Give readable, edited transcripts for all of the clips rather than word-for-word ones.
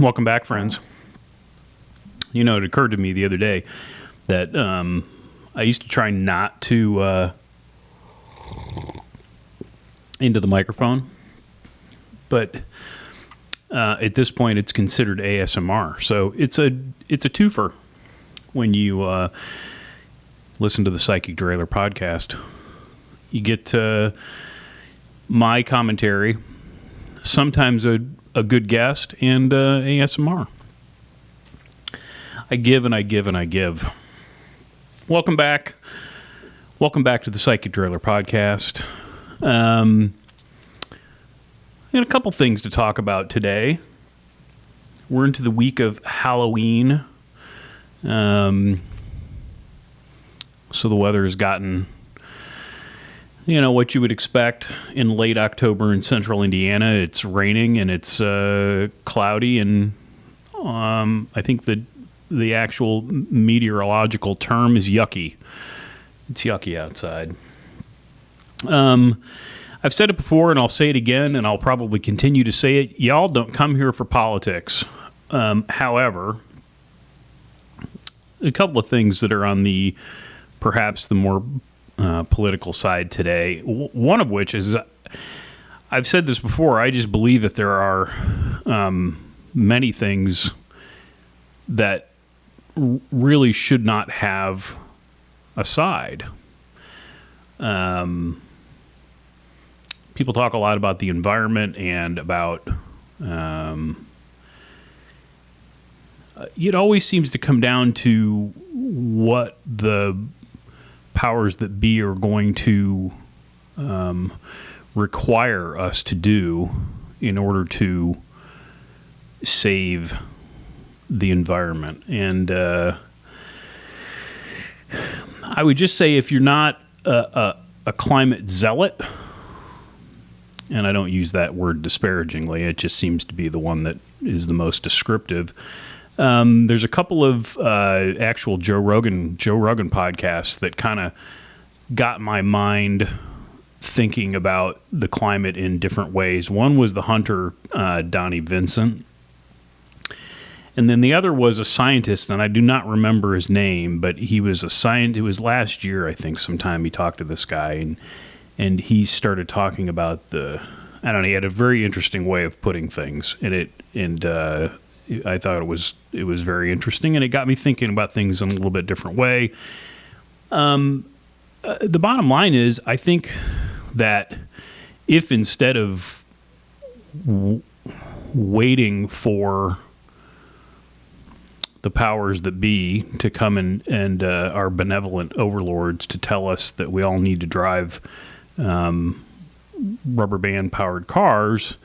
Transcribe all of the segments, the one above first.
Welcome back, friends. You know, it occurred to me the other day that I used to try not to into the microphone, but at this point it's considered ASMR. So it's a twofer when you listen to the Psychic Derailleur podcast. You get my commentary, sometimes a good guest, and ASMR. I give and I give and I give. Welcome back. Welcome back to the Psychic Derailleur podcast. I got a couple things to talk about today. We're into the week of Halloween. So the weather has gotten, you know, what you would expect in late October in central Indiana. It's raining and it's cloudy, and I think the actual meteorological term is yucky. It's yucky outside. I've said it before, and I'll say it again, and I'll probably continue to say it. Y'all don't come here for politics. However, a couple of things that are on perhaps the more political side today. One of which is, I've said this before, I just believe that there are many things that really should not have a side. People talk a lot about the environment and about it always seems to come down to what the powers that be are going to require us to do in order to save the environment. And I would just say, if you're not a climate zealot, and I don't use that word disparagingly, it just seems to be the one that is the most descriptive. There's a couple of actual Joe Rogan podcasts that kind of got my mind thinking about the climate in different ways. One was the hunter, Donnie Vincent. And then the other was a scientist, and I do not remember his name, but he was a scientist. It was last year, I think, sometime he talked to this guy, and he started talking about I don't know, he had a very interesting way of putting things in it, and I thought it was very interesting, and it got me thinking about things in a little bit different way. The bottom line is, I think that if instead of waiting for the powers that be to come and our benevolent overlords to tell us that we all need to drive rubber band powered cars,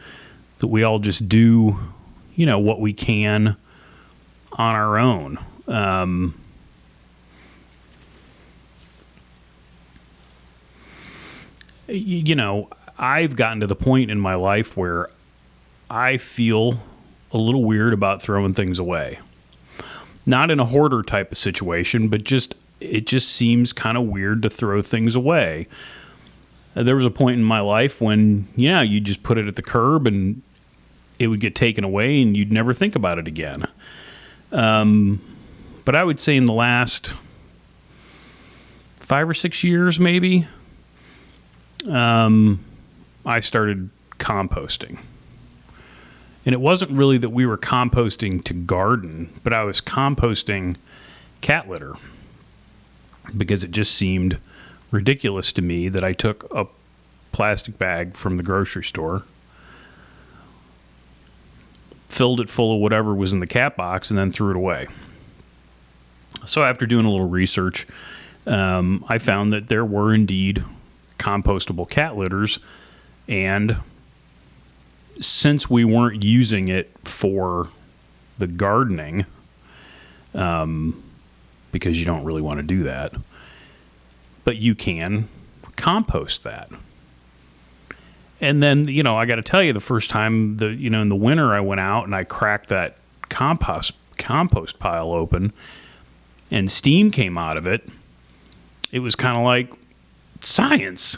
that we all just do, you know, what we can on our own. You know, I've gotten to the point in my life where I feel a little weird about throwing things away. Not in a hoarder type of situation, but it just seems kind of weird to throw things away. There was a point in my life when, yeah, you just put it at the curb and it would get taken away and you'd never think about it again. But I would say in the last 5 or 6 years, maybe, I started composting. And it wasn't really that we were composting to garden, but I was composting cat litter because it just seemed ridiculous to me that I took a plastic bag from the grocery store, filled it full of whatever was in the cat box, and then threw it away. So after doing a little research, I found that there were indeed compostable cat litters, and since we weren't using it for the gardening, because you don't really want to do that, but you can compost that. And then, you know, I got to tell you, the first time, in the winter, I went out and I cracked that compost pile open, and steam came out of it. It was kind of like science.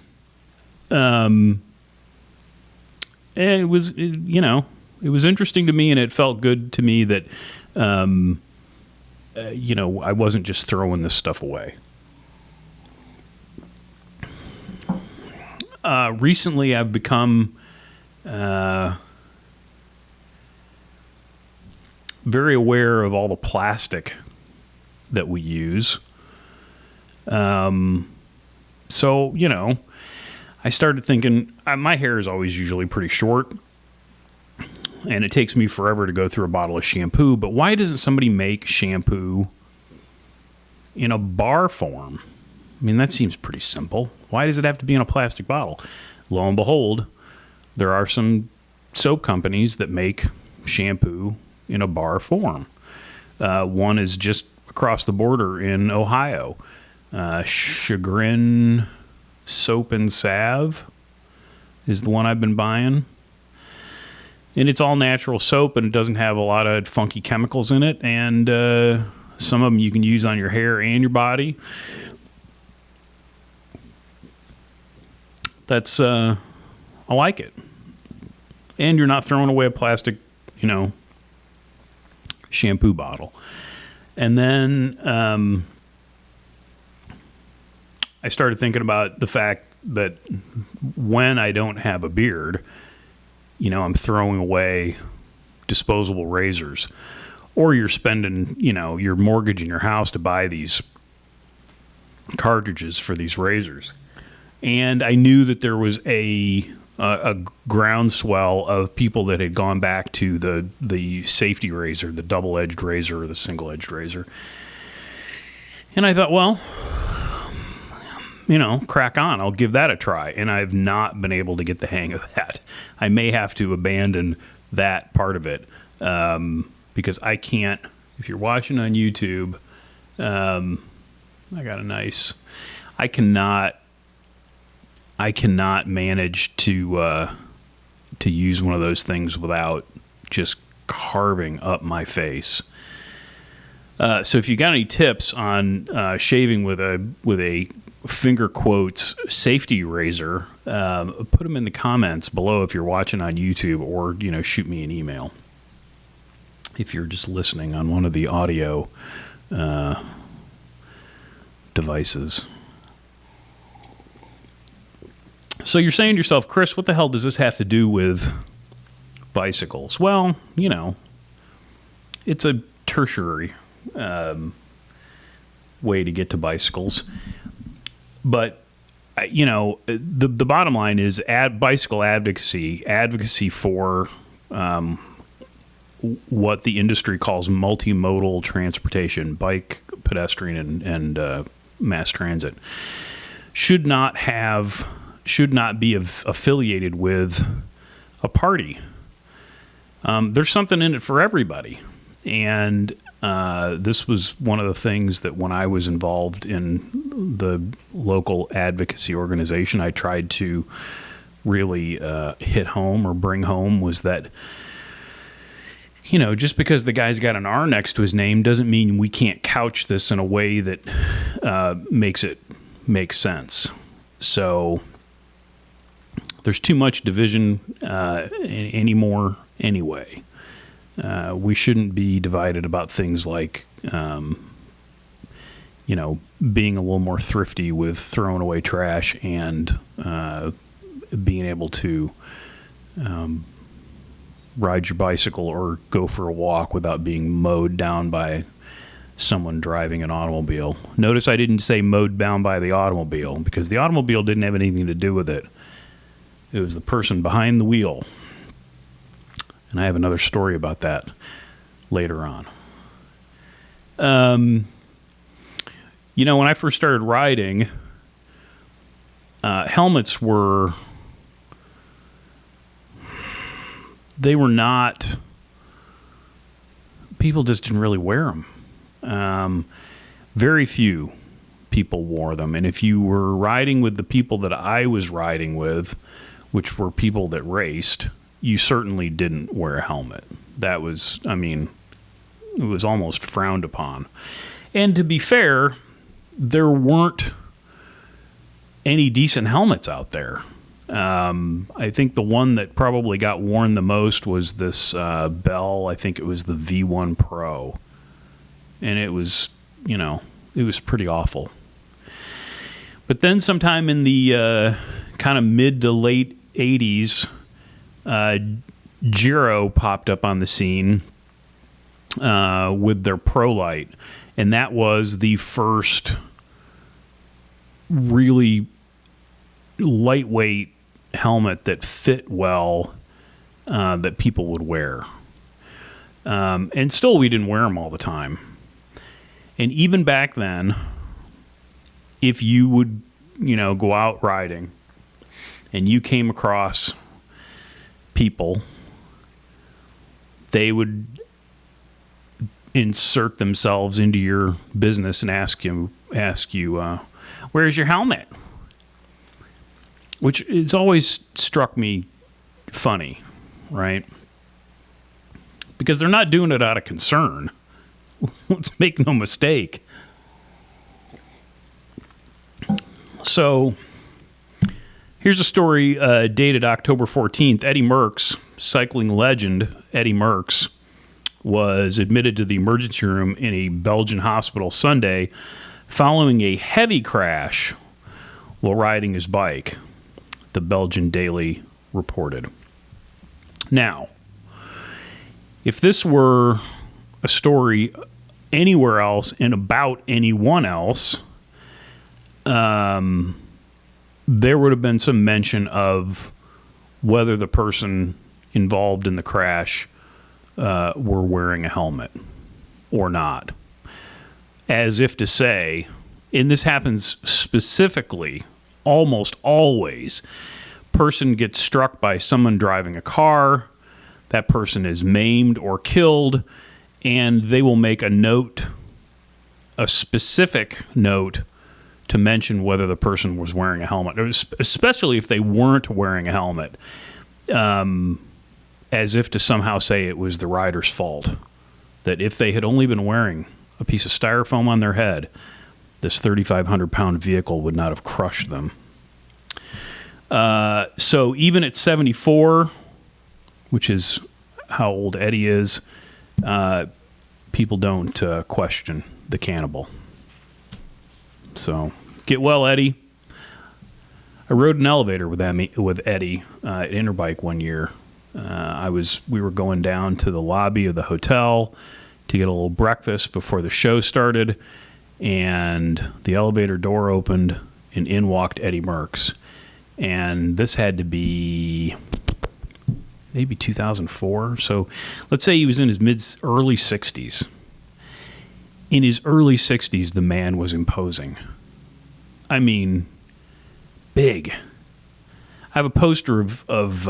And it was, it was interesting to me, and it felt good to me that, I wasn't just throwing this stuff away. Recently, I've become very aware of all the plastic that we use. So, I started thinking, my hair is always usually pretty short, and it takes me forever to go through a bottle of shampoo, but why doesn't somebody make shampoo in a bar form? I mean, that seems pretty simple. Why does it have to be in a plastic bottle? Lo and behold, there are some soap companies that make shampoo in a bar form. One is just across the border in Ohio. Chagrin Soap and Salve is the one I've been buying. And it's all natural soap, and it doesn't have a lot of funky chemicals in it. And some of them you can use on your hair and your body. That's, I like it. And you're not throwing away a plastic, shampoo bottle. And then I started thinking about the fact that when I don't have a beard, I'm throwing away disposable razors. Or you're spending, you're mortgaging your house to buy these cartridges for these razors. And I knew that there was a groundswell of people that had gone back to the safety razor, the double-edged razor or the single-edged razor. And I thought, well, crack on. I'll give that a try. And I've not been able to get the hang of that. I may have to abandon that part of it because I can't. If you're watching on YouTube, I got a nice. I cannot manage to use one of those things without just carving up my face. So if you got any tips on shaving with a finger quotes safety razor, put them in the comments below if you're watching on YouTube, or shoot me an email if you're just listening on one of the audio devices. So you're saying to yourself, Chris, what the hell does this have to do with bicycles? Well, it's a tertiary way to get to bicycles. But, the bottom line is bicycle advocacy for what the industry calls multimodal transportation, bike, pedestrian, and mass transit, should not be affiliated with a party. There's something in it for everybody. And this was one of the things that when I was involved in the local advocacy organization, I tried to really hit home or bring home, was that, just because the guy's got an R next to his name doesn't mean we can't couch this in a way that makes it make sense. So there's too much division anymore anyway. We shouldn't be divided about things like, being a little more thrifty with throwing away trash and being able to ride your bicycle or go for a walk without being mowed down by someone driving an automobile. Notice I didn't say mowed down by the automobile, because the automobile didn't have anything to do with it. It was the person behind the wheel. And I have another story about that later on. When I first started riding, helmets were not, people just didn't really wear them. Very few people wore them. And if you were riding with the people that I was riding with, which were people that raced, you certainly didn't wear a helmet. That was, it was almost frowned upon. And to be fair, there weren't any decent helmets out there. I think the one that probably got worn the most was this Bell. I think it was the V1 Pro. And it was, it was pretty awful. But then sometime in the kind of mid to late 80s, Giro popped up on the scene with their Pro Light. And that was the first really lightweight helmet that fit well that people would wear. And still, we didn't wear them all the time. And even back then, if you would, go out riding and you came across people, they would insert themselves into your business and ask you, where's your helmet? Which it's always struck me funny, right? Because they're not doing it out of concern. Let's make no mistake. So here's a story dated October 14th. Eddy Merkcx, cycling legend Eddy Merkcx, was admitted to the emergency room in a Belgian hospital Sunday following a heavy crash while riding his bike, the Belgian Daily reported. Now, if this were a story anywhere else and about anyone else, there would have been some mention of whether the person involved in the crash were wearing a helmet or not. As if to say, and this happens specifically, almost always, person gets struck by someone driving a car, that person is maimed or killed, and they will make a note, a specific note, to mention whether the person was wearing a helmet, especially if they weren't wearing a helmet, as if to somehow say it was the rider's fault. That if they had only been wearing a piece of styrofoam on their head, this 3,500-pound vehicle would not have crushed them. So even at 74, which is how old Eddy is, people don't question the cannibal. So get well, Eddy. I rode an elevator with Eddy at Interbike one year. We were going down to the lobby of the hotel to get a little breakfast before the show started, and the elevator door opened, and in walked Eddy Merkcx. And this had to be maybe 2004. So let's say he was in his early 60s. In his early 60s, the man was imposing. I mean, big. I have a poster of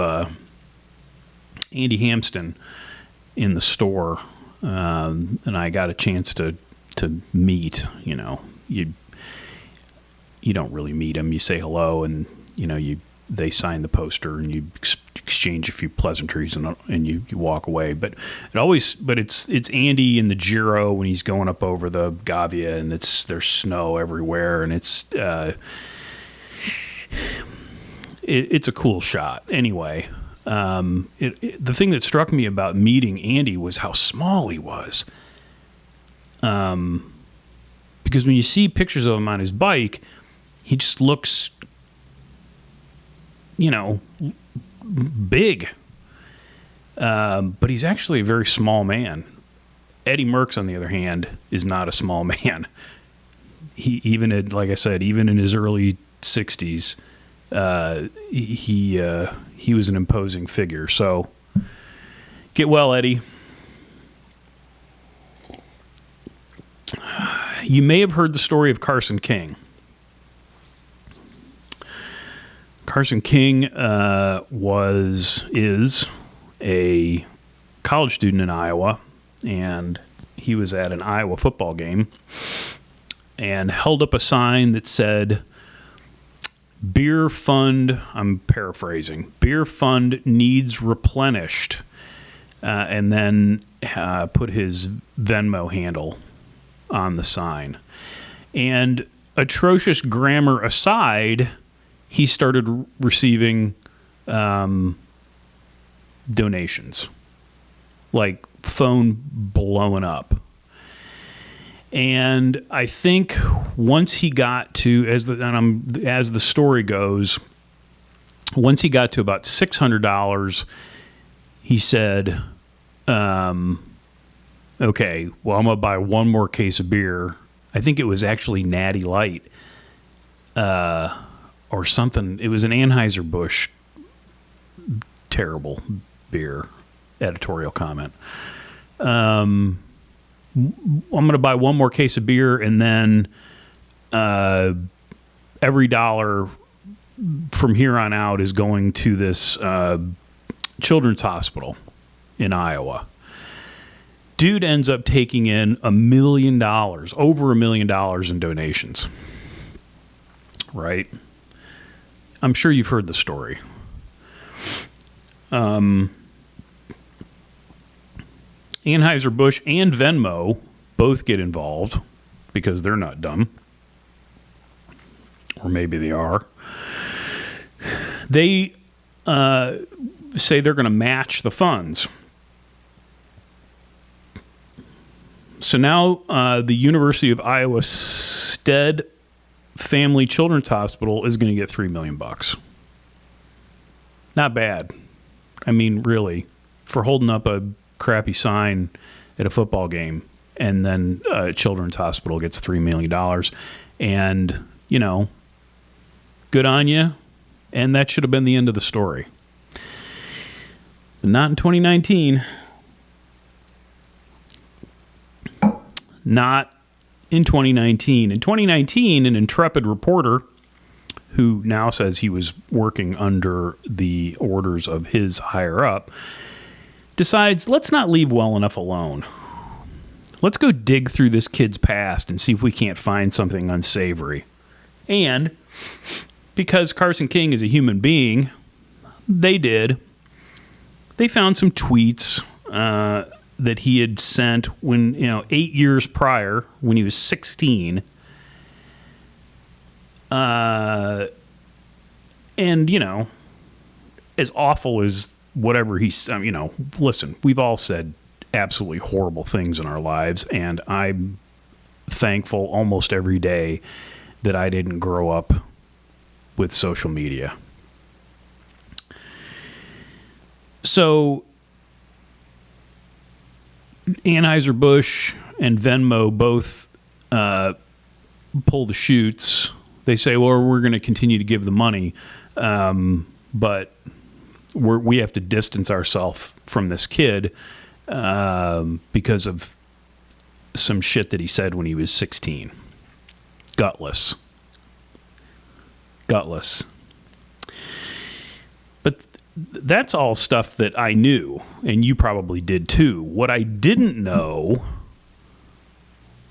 Andy Hampston in the store, and I got a chance to meet. You don't really meet him. You say hello, and they sign the poster, and you exchange a few pleasantries, and you walk away. But it's Andy in the Giro when he's going up over the Gavia, and there's snow everywhere, and it's a cool shot. Anyway, the thing that struck me about meeting Andy was how small he was. Because when you see pictures of him on his bike, he just looks, big. But he's actually a very small man. Eddy Merkcx, on the other hand, is not a small man. Like I said, even in his early 60s, he was an imposing figure. So get well, Eddy. You may have heard the story of Carson King. Carson King is a college student in Iowa, and he was at an Iowa football game and held up a sign that said, "Beer fund," I'm paraphrasing, "Beer fund needs replenished," and then put his Venmo handle on the sign. And atrocious grammar aside, he started receiving donations, like phone blowing up. And I think once he got to, as the story goes, once he got to about $600, he said, okay, well, I'm going to buy one more case of beer. I think it was actually Natty Light or something. It was an Anheuser-Busch terrible beer, editorial comment. I'm going to buy one more case of beer, and then every dollar from here on out is going to this children's hospital in Iowa. Dude ends up taking in $1 million, over $1 million in donations. Right? I'm sure you've heard the story. Anheuser-Busch and Venmo both get involved because they're not dumb. Or maybe they are. They say they're going to match the funds. So now the University of Iowa Stead Family Children's Hospital is going to get $3 million. Not bad. I mean, really, for holding up a crappy sign at a football game, and then Children's Hospital gets $3 million. And, you know, good on you. And that should have been the end of the story. But not in 2019. Not in 2019. In 2019, an intrepid reporter who now says he was working under the orders of his higher up decides, let's not leave well enough alone. Let's go dig through this kid's past and see if we can't find something unsavory. And because Carson King is a human being, they did. They found some tweets that he had sent when, 8 years prior, when he was 16. And, as awful as whatever he's, listen, we've all said absolutely horrible things in our lives, and I'm thankful almost every day that I didn't grow up with social media. So Anheuser-Busch and Venmo both pull the chutes. They say, well, we're going to continue to give the money, but we have to distance ourselves from this kid because of some shit that he said when he was 16. Gutless. But that's all stuff that I knew, and you probably did too. What I didn't know,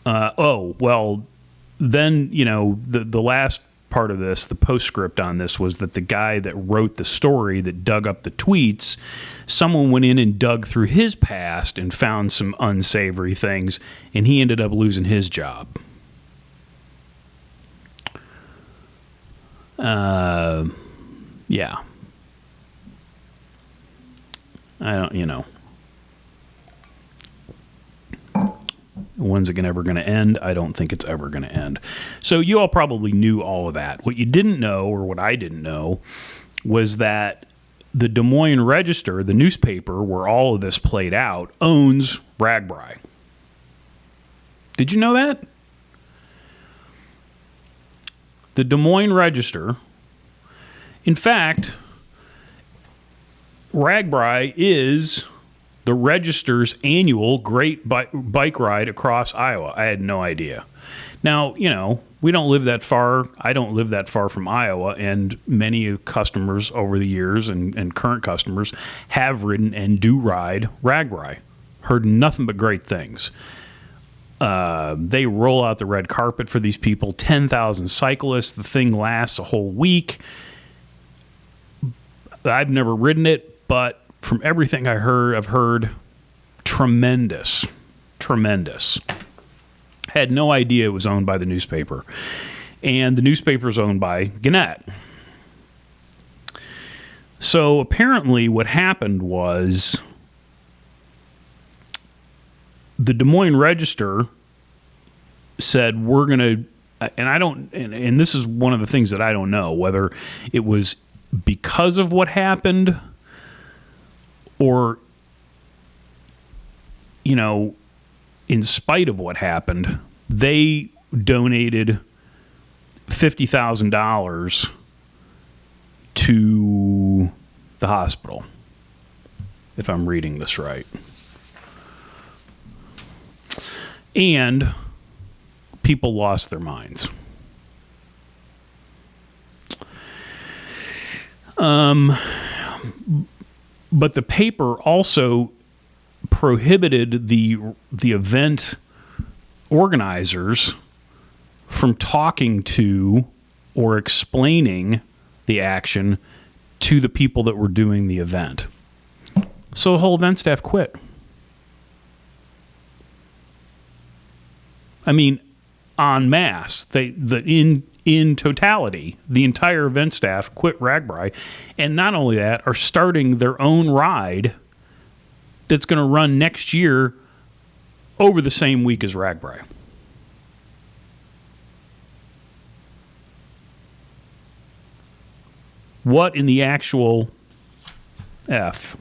then, the last part of this, the postscript on this, was that the guy that wrote the story, that dug up the tweets, someone went in and dug through his past and found some unsavory things, and he ended up losing his job. Yeah. I don't, when's it ever going to end? I don't think it's ever going to end. So you all probably knew all of that. What you didn't know, or what I didn't know, was that the Des Moines Register, the newspaper where all of this played out, owns RAGBRAI. Did you know that? The Des Moines Register, in fact, RAGBRAI is the Register's annual great bike ride across Iowa. I had no idea. Now, we don't live that far. I don't live that far from Iowa, and many customers over the years and current customers have ridden and do ride RAGBRAI. Heard nothing but great things. They roll out the red carpet for these people. 10,000 cyclists. The thing lasts a whole week. I've never ridden it, but from everything I've heard tremendous. Had no idea it was owned by the newspaper. And the newspaper is owned by Gannett. So apparently what happened was the Des Moines Register said, we're going to, and this is one of the things that I don't know, whether it was because of what happened or, in spite of what happened, they donated $50,000 to the hospital, if I'm reading this right. And people lost their minds. But the paper also prohibited the event organizers from talking to or explaining the action to the people that were doing the event. So the whole event staff quit. I mean, en masse. In totality, the entire event staff quit RAGBRAI, and not only that, are starting their own ride that's going to run next year over the same week as RAGBRAI. What in the actual F?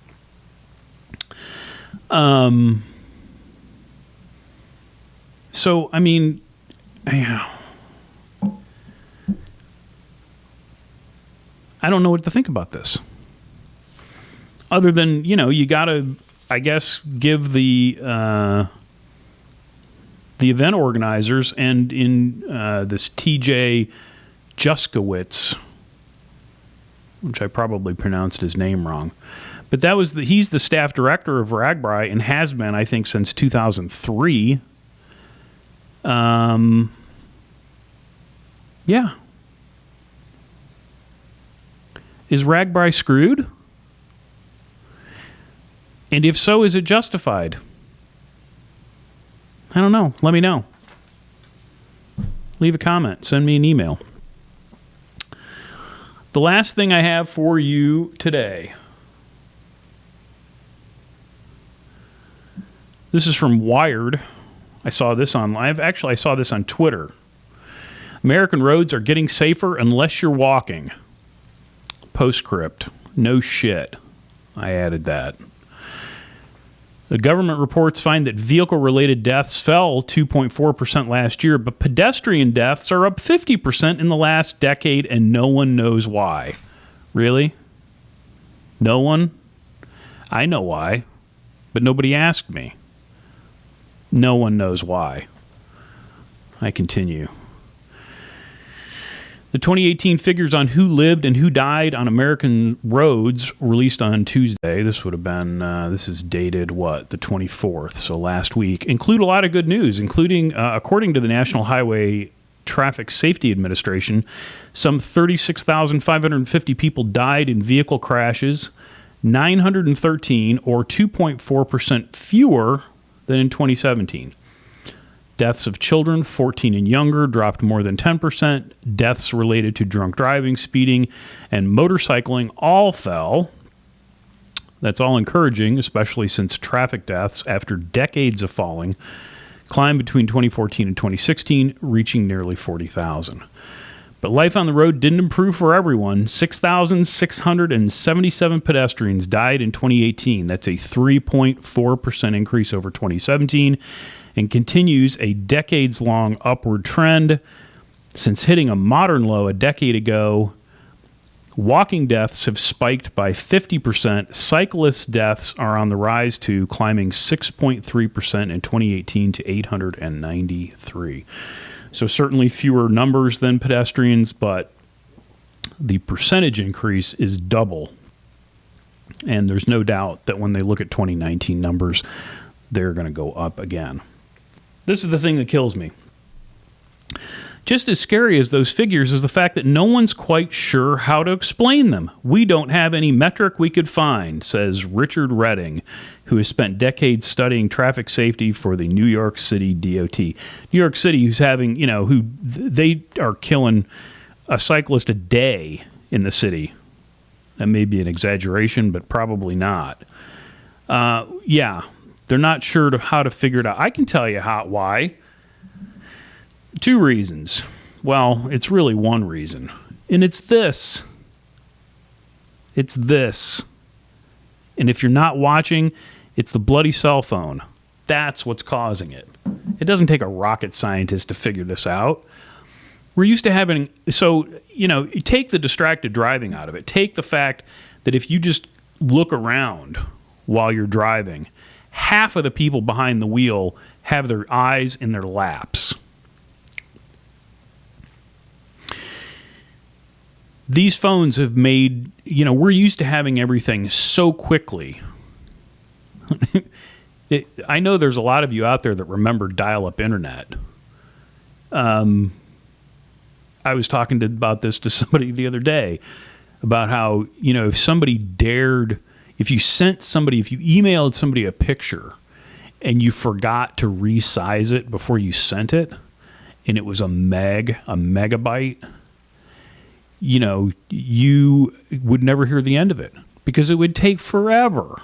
So, I mean, I don't know what to think about this. Other than, you got to, I guess, give the event organizers and in this TJ Juskowitz, which I probably pronounced his name wrong, but he's the staff director of RAGBRAI and has been, I think, since 2003. Yeah. Is RAGBRAI screwed? And if so, is it justified? I don't know. Let me know. Leave a comment. Send me an email. The last thing I have for you today. This is from Wired. I saw this on live. Actually, I saw this on Twitter. American roads are getting safer unless you're walking. Postscript. No shit. I added that. The government reports find that vehicle-related deaths fell 2.4% last year, but pedestrian deaths are up 50% in the last decade, and no one knows why. Really? No one? I know why, but nobody asked me. No one knows why. I continue. The 2018 figures on who lived and who died on American roads released on Tuesday. This would have been, this is dated, the 24th, so last week, include a lot of good news, including, according to the National Highway Traffic Safety Administration, some 36,550 people died in vehicle crashes, 913, or 2.4% fewer than in 2017. Deaths of children 14 and younger dropped more than 10%. Deaths related to drunk driving, speeding, and motorcycling all fell. That's all encouraging, especially since traffic deaths, after decades of falling, climbed between 2014 and 2016, reaching nearly 40,000. But life on the road didn't improve for everyone. 6,677 pedestrians died in 2018. That's a 3.4% increase over 2017 and continues a decades-long upward trend. Since hitting a modern low a decade ago, walking deaths have spiked by 50%. Cyclist deaths are on the rise too, climbing 6.3% in 2018 to 893. So certainly fewer numbers than pedestrians, but the percentage increase is double. And there's no doubt that when they look at 2019 numbers, they're going to go up again. This is the thing that kills me. Just as scary as those figures is the fact that no one's quite sure how to explain them. We don't have any metric we could find, says Richard Redding, who has spent decades studying traffic safety for the New York City DOT. New York City, who's having, they are killing a cyclist a day in the city. That may be an exaggeration, but probably not. Yeah, they're not sure how to figure it out. I can tell you why. 2 reasons. Well, it's really 1 reason. And it's this. It's this. And if you're not watching, it's the bloody cell phone. That's what's causing it. It doesn't take a rocket scientist to figure this out. We're used to having, so, take the distracted driving out of it. Take the fact that if you just look around while you're driving, half of the people behind the wheel have their eyes in their laps. These phones have made, we're used to having everything so quickly. I know there's a lot of you out there that remember dial-up internet. I was talking about this to somebody the other day about how, if somebody dared, if you emailed somebody a picture and you forgot to resize it before you sent it, and it was a megabyte, you would never hear the end of it because it would take forever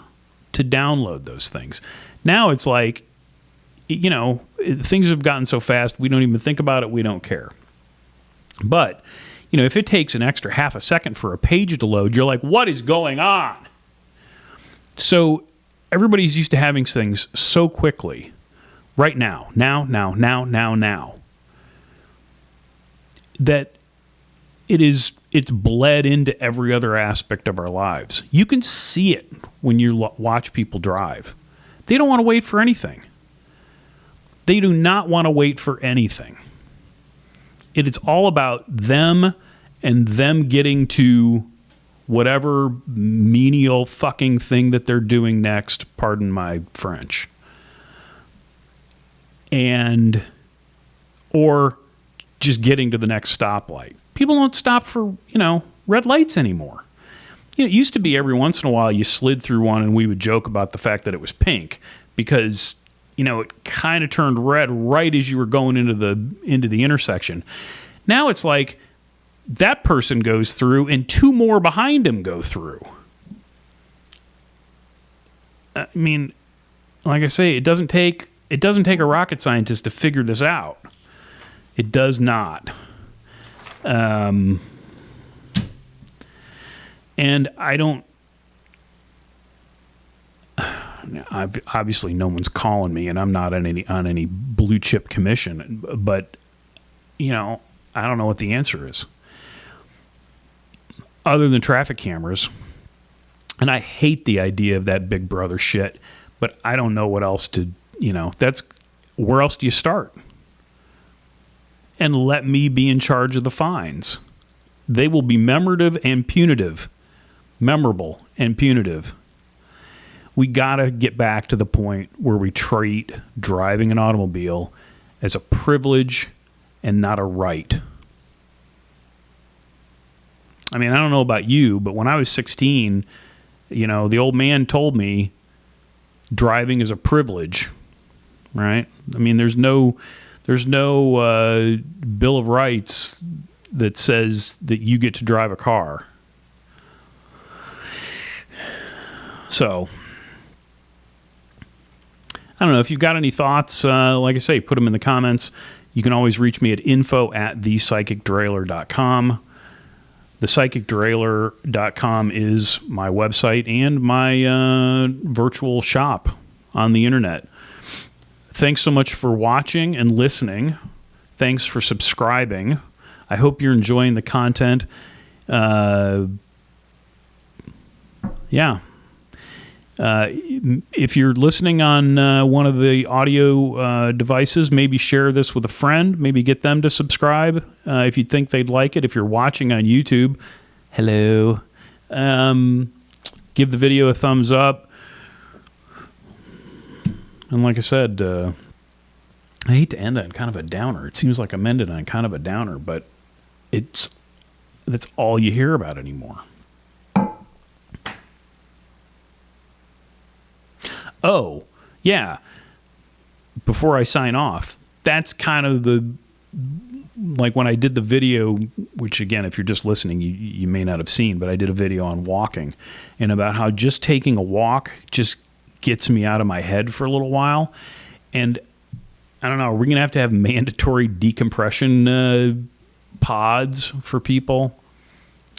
to download those things. Now it's like, things have gotten so fast, we don't even think about it, we don't care. But, if it takes an extra half a second for a page to load, you're like, what is going on? So everybody's used to having things so quickly. Right now. That it's bled into every other aspect of our lives. You can see it when you watch people drive. They don't want to wait for anything. They do not want to wait for anything. It is all about them and them getting to whatever menial fucking thing that they're doing next, pardon my French. Or just getting to the next stoplight. People don't stop for, red lights anymore. It used to be every once in a while you slid through one and we would joke about the fact that it was pink because, it kind of turned red right as you were going into the intersection. Now it's like that person goes through and 2 more behind him go through. I mean, like I say, it doesn't take a rocket scientist to figure this out. It does not. And I don't. Obviously, no one's calling me, and I'm not on any blue chip commission. But I don't know what the answer is, other than traffic cameras. And I hate the idea of that Big Brother shit. But I don't know what else to. That's where else do you start? And let me be in charge of the fines. They will be memorable and punitive. We got to get back to the point where we treat driving an automobile as a privilege and not a right. I mean, I don't know about you, but when I was 16, the old man told me driving is a privilege, right? I mean, there's no Bill of Rights that says that you get to drive a car. So, I don't know. If you've got any thoughts, like I say, put them in the comments. You can always reach me at info@thepsychicderailleur.com. Thepsychicderailleur.com is my website and my virtual shop on the internet. Thanks so much for watching and listening. Thanks for subscribing. I hope you're enjoying the content. If you're listening on one of the audio devices, maybe share this with a friend. Maybe get them to subscribe if you think they'd like it. If you're watching on YouTube, hello. Give the video a thumbs up. And like I said, I hate to end on kind of a downer. It seems like I'm ending on kind of a downer, but that's all you hear about anymore. Oh, yeah. Before I sign off, that's kind of like when I did the video, which again, if you're just listening, you may not have seen, but I did a video on walking and about how just taking a walk just gets me out of my head for a little while. And I don't know, are we going to have mandatory decompression pods for people,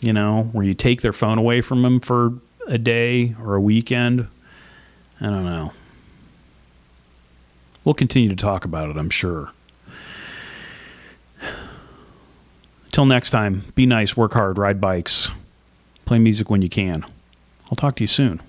you know, where you take their phone away from them for a day or a weekend? I don't know. We'll continue to talk about it, I'm sure. Till next time, be nice, work hard, ride bikes, play music when you can. I'll talk to you soon.